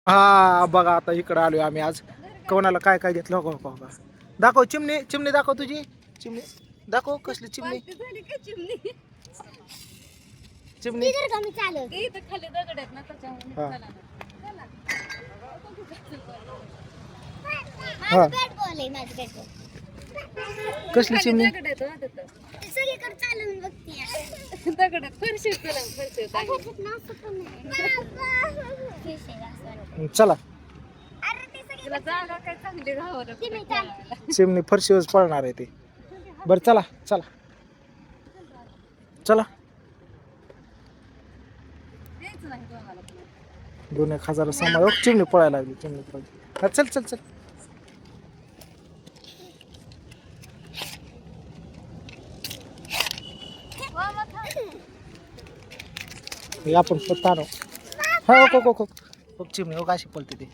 हा बघा आता इकडं आलोय आम्ही आज. कोणाला काय काय घेतलं हो का दाखव चिमणी चिमणी दाखव तुझी चिमणी दाखव कसली चिमणी चिमणी हा हा कसली चिमणी चला चिमणी फरशीवर पळणार आहे ते बरं चला चला चला 2,000 सामा चिमणी पळायला लागली चिमणी पळायला हा, चल चल चल हे आपण तानो हो चिमणी हो अशी पळते ते